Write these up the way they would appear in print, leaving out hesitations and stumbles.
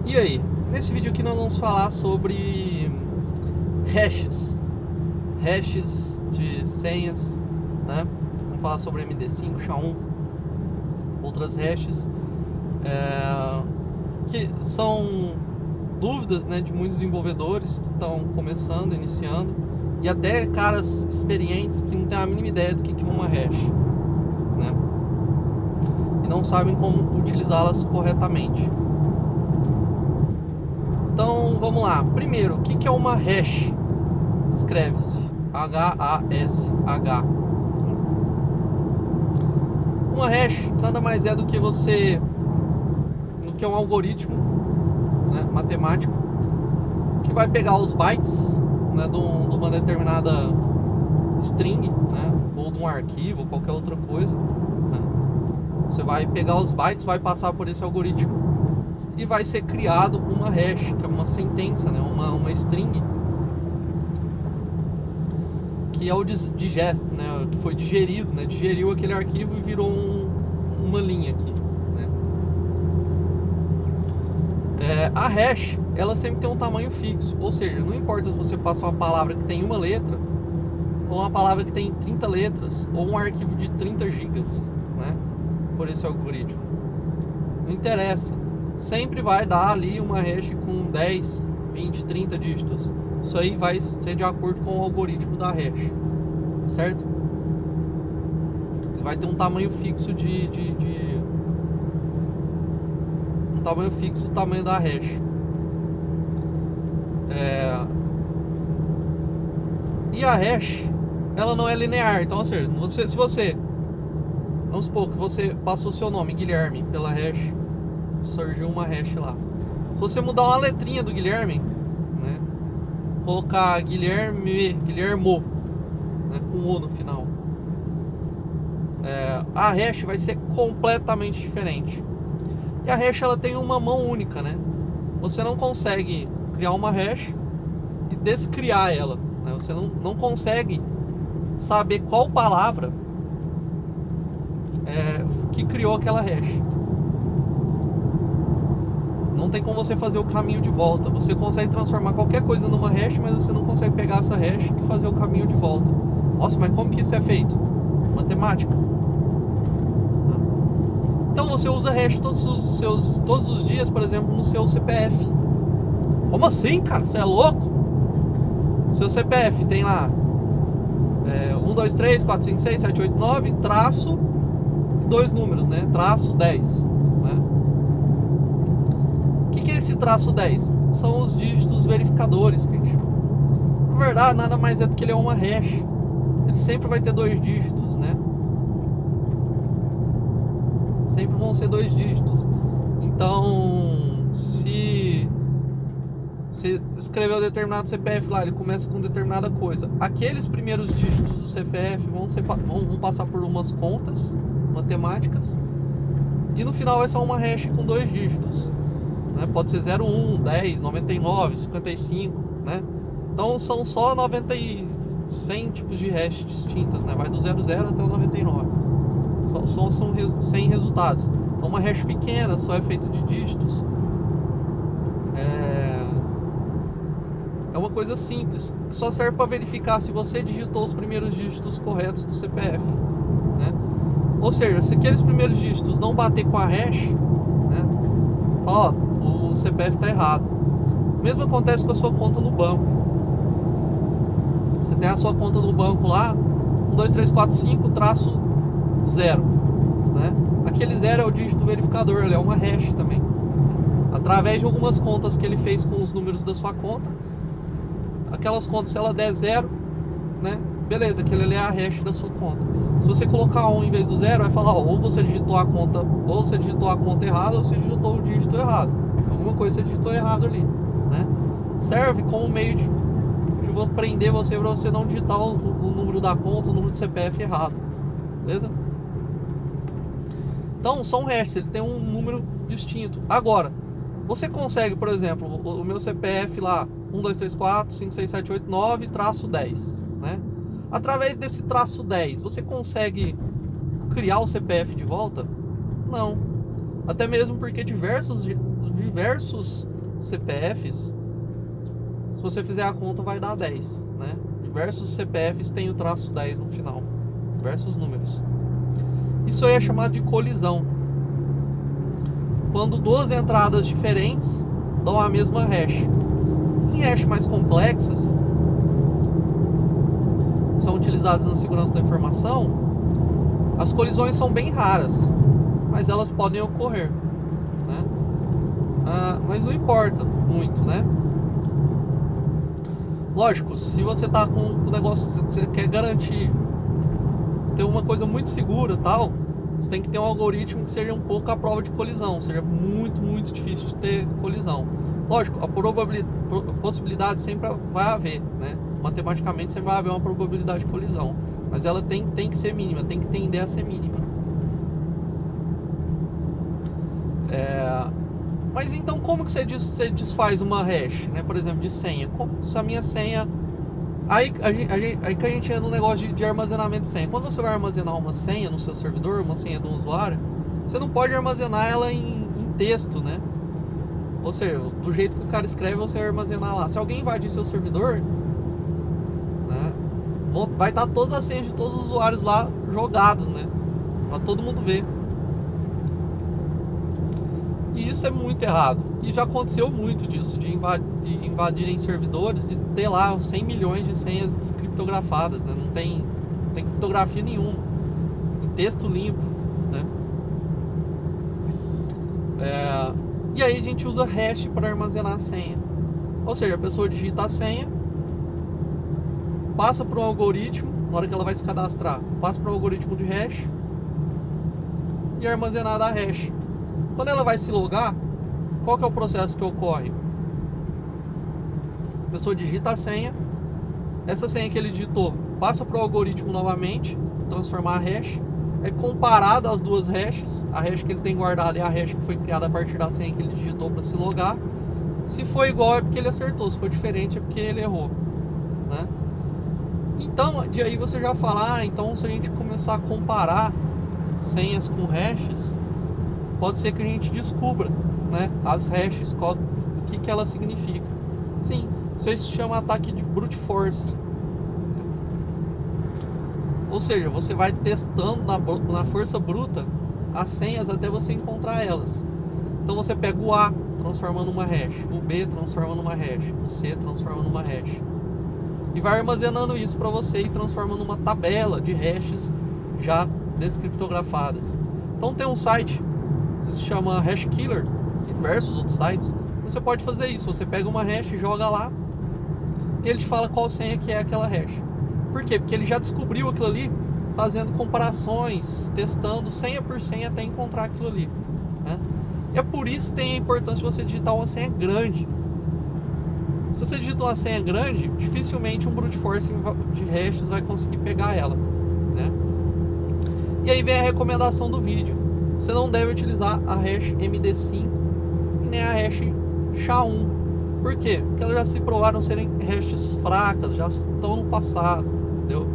E aí, nesse vídeo aqui nós vamos falar sobre hashes de senhas, né? Vamos falar sobre MD5, SHA-1, outras hashes, que são dúvidas, né, de muitos desenvolvedores que estão começando, iniciando, e até caras experientes que não têm a mínima ideia do que é uma hash, né? E não sabem como utilizá-las corretamente. Então vamos lá. Primeiro, o que é uma hash? Escreve-se H-A-S-H. Uma hash nada mais é do que um algoritmo, né, matemático, que vai pegar os bytes, né, de uma determinada string, né, ou de um arquivo, ou qualquer outra coisa, né. Você vai pegar os bytes, vai passar por esse algoritmo e vai ser criado uma hash, que é uma sentença, né, uma string, que é o digest, né, que foi digerido, né, digeriu aquele arquivo e virou uma linha aqui, né. A hash, ela sempre tem um tamanho fixo, ou seja, não importa se você passa uma palavra que tem uma letra, ou uma palavra que tem 30 letras, ou um arquivo de 30 gigas, né, por esse algoritmo. Não interessa, sempre vai dar ali uma hash com 10, 20, 30 dígitos. Isso aí vai ser de acordo com o algoritmo da hash, certo? Ele vai ter um tamanho fixo um tamanho fixo do tamanho da hash. E a hash, ela não é linear. Então, assim, se você, vamos supor que você passou seu nome, Guilherme, pela hash, surgiu uma hash lá. Se você mudar uma letrinha do Guilherme, né, colocar Guilhermo, né, com O no final, a hash vai ser completamente diferente. E a hash, ela tem uma mão única, né? Você não consegue criar uma hash e descriar ela, né? Você não consegue saber qual palavra que criou aquela hash. Não tem como você fazer o caminho de volta. Você consegue transformar qualquer coisa numa hash, mas você não consegue pegar essa hash e fazer o caminho de volta. Nossa, mas como que isso é feito? Matemática. Então você usa hash todos os dias, por exemplo, no seu CPF. Como assim, cara? Você é louco? Seu CPF tem lá 1, 2, 3, 4, 5, 6, 7, 8, 9, traço e 2 números, né? Traço 10, né? O que é esse traço 10? São os dígitos verificadores que a gente chama. Na verdade, nada mais é do que ele é uma hash. Ele sempre vai ter 2 dígitos, né? Sempre vão ser 2 dígitos. Então, se você escreveu determinado CPF lá, ele começa com determinada coisa. Aqueles primeiros dígitos do CPF vão passar por umas contas matemáticas e no final vai ser uma hash com 2 dígitos, né? Pode ser 0, 1, 10, 99, 55, né? Então são só 100 tipos de hash distintas, né? Vai do 00 até o 99. São 100 resultados. Então uma hash pequena só é feita de dígitos. É uma coisa simples, que só serve para verificar se você digitou os primeiros dígitos corretos do CPF, né? Ou seja, se aqueles primeiros dígitos não bater com a hash, né, fala, ó, o CPF está errado. O mesmo acontece com a sua conta no banco. Você tem a sua conta no banco lá, 1, 2, 3, 4, 5, traço 0, né? Aquele 0 é o dígito verificador, ele é uma hash também. Através de algumas contas que ele fez com os números da sua conta, aquelas contas, se ela der 0, né, beleza, aquele ali é a hash da sua conta. Se você colocar 1 em vez do 0, vai falar, ó, ou você digitou a conta errada, ou você digitou o dígito errado. Alguma coisa você digitou errado ali, né? Serve como meio de prender você para você não digitar o número da conta, o número do CPF errado, beleza? Então são hashes, ele tem um número distinto. Agora, você consegue, por exemplo, o meu CPF lá, 1, 2, 3, 4, 5, 6, 7, 8, 9, traço 10, né? Através desse traço 10, você consegue criar o CPF de volta? Não. Até mesmo porque diversos diversos CPFs, se você fizer a conta vai dar 10, né? Diversos CPFs têm o traço 10 no final, diversos números. Isso aí é chamado de colisão. Quando duas entradas diferentes dão a mesma hash. Em hash mais complexas, são utilizadas na segurança da informação, as colisões são bem raras, mas elas podem ocorrer, né? Mas não importa muito, né? Lógico, se você tá com um negócio, você quer garantir ter uma coisa muito segura, tal, você tem que ter um algoritmo que seja um pouco à prova de colisão, seja muito, muito difícil de ter colisão. Lógico, a possibilidade sempre vai haver, né? Matematicamente sempre vai haver uma probabilidade de colisão, mas ela tem que ser mínima, tem que tender a ser mínima. Mas então como que você desfaz uma hash, né? Por exemplo, de senha? Como se a minha senha... Aí que a gente entra no negócio de armazenamento de senha. Quando você vai armazenar uma senha no seu servidor, uma senha do usuário, você não pode armazenar ela em texto, né? Ou seja, do jeito que o cara escreve, você vai armazenar lá. Se alguém invadir seu servidor, né, vai estar todas as senhas de todos os usuários lá jogadas, né? Pra todo mundo ver. E isso é muito errado. E já aconteceu muito disso, de invadirem servidores e ter lá 100 milhões de senhas descriptografadas, né? Não tem criptografia nenhuma, em texto limpo, né? E aí a gente usa hash para armazenar a senha. Ou seja, a pessoa digita a senha, passa para um algoritmo, na hora que ela vai se cadastrar, passa para um algoritmo de hash e é armazenada a hash. Quando ela vai se logar, qual que é o processo que ocorre? A pessoa digita a senha, essa senha que ele digitou passa para o algoritmo novamente, transformar a hash, é comparada as duas hashes, a hash que ele tem guardada é a hash que foi criada a partir da senha que ele digitou para se logar. Se for igual é porque ele acertou, se for diferente é porque ele errou, né? Então, de aí você já fala, então se a gente começar a comparar senhas com hashes, pode ser que a gente descubra, né, as hashes, o que ela significa. Sim, isso aí se chama ataque de brute forcing. Ou seja, você vai testando na força bruta as senhas até você encontrar elas. Então você pega o A, transforma numa hash, o B transforma numa hash, o C transforma numa hash. E vai armazenando isso para você e transforma numa tabela de hashes já descriptografadas. Então tem um site que se chama HashKiller, diversos outros sites. Você pode fazer isso, você pega uma hash, joga lá e ele te fala qual senha que é aquela hash. Por quê? Porque ele já descobriu aquilo ali fazendo comparações, testando senha por senha até encontrar aquilo ali, né? E é por isso que tem a importância de você digitar uma senha grande. Se você digita uma senha grande, dificilmente um brute force de hashes vai conseguir pegar ela, né? E aí vem a recomendação do vídeo. Você não deve utilizar a hash MD5 e nem a hash SHA-1. Por quê? Porque elas já se provaram serem hashes fracas, já estão no passado, entendeu?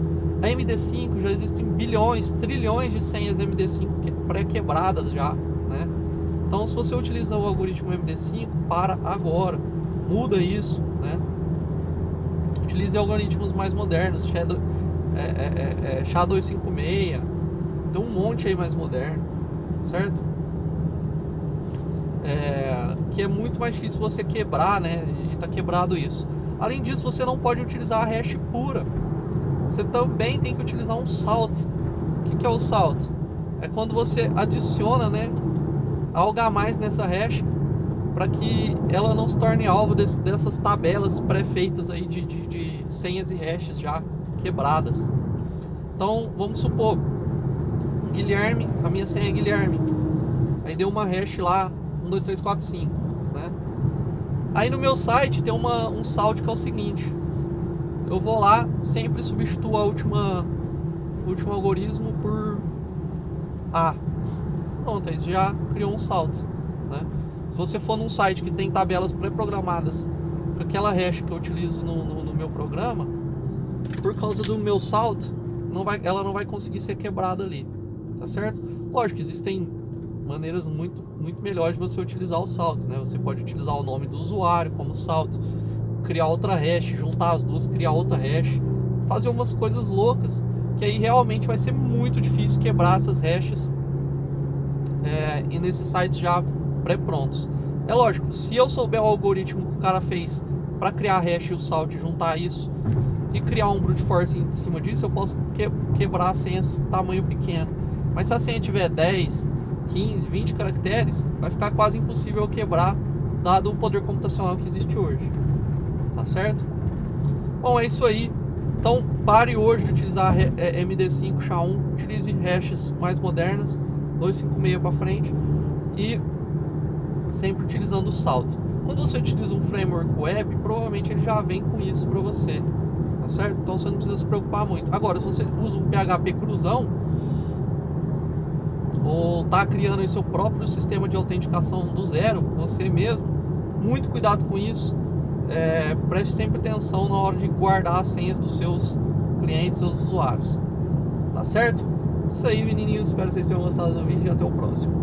A MD5 já existem bilhões, trilhões de senhas MD5 pré-quebradas já, né? Então se você utiliza o algoritmo MD5, para agora, muda isso, né? Utilize algoritmos mais modernos, SHA-256, tem um monte aí mais moderno, certo? Que é muito mais difícil você quebrar, né? E está quebrado isso. Além disso, você não pode utilizar a hash pura. Você também tem que utilizar um salt. O que é o salt? É quando você adiciona, né, algo a mais nessa hash para que ela não se torne alvo dessas tabelas pré-feitas aí de senhas e hashes já quebradas. Então, vamos supor, Guilherme, a minha senha é Guilherme. Aí deu uma hash lá, 1, 2, 3, 4, 5, né? Aí no meu site tem um salt que é o seguinte: eu vou lá, sempre substituo o último algoritmo por A. Pronto, aí já criou um salt, né? Se você for num site que tem tabelas pré-programadas com aquela hash que eu utilizo no meu programa, por causa do meu salt, ela não vai conseguir ser quebrada ali, tá certo? Lógico que existem maneiras muito melhores de você utilizar os saltos, né? Você pode utilizar o nome do usuário como salto, criar outra hash, juntar as duas, criar outra hash, fazer umas coisas loucas, que aí realmente vai ser muito difícil quebrar essas hashes e nesses sites já pré-prontos. É lógico, se eu souber o algoritmo que o cara fez para criar a hash e o salt, juntar isso e criar um brute force em cima disso, eu posso quebrar senhas tamanho pequeno. Mas se a senha tiver 10, 15, 20 caracteres, vai ficar quase impossível eu quebrar, dado o poder computacional que existe hoje. Tá certo? Bom, é isso aí. Então pare hoje de utilizar MD5 SHA-1, utilize hashes mais modernas, 256 para frente, e sempre utilizando o salto. Quando você utiliza um framework web, provavelmente ele já vem com isso para você, tá certo? Então você não precisa se preocupar muito. Agora, se você usa um PHP cruzão, ou está criando aí seu próprio sistema de autenticação do zero, você mesmo, muito cuidado com isso. Preste sempre atenção na hora de guardar as senhas dos seus clientes, seus usuários. Tá certo? Isso aí, menininhos. Espero que vocês tenham gostado do vídeo e até o próximo.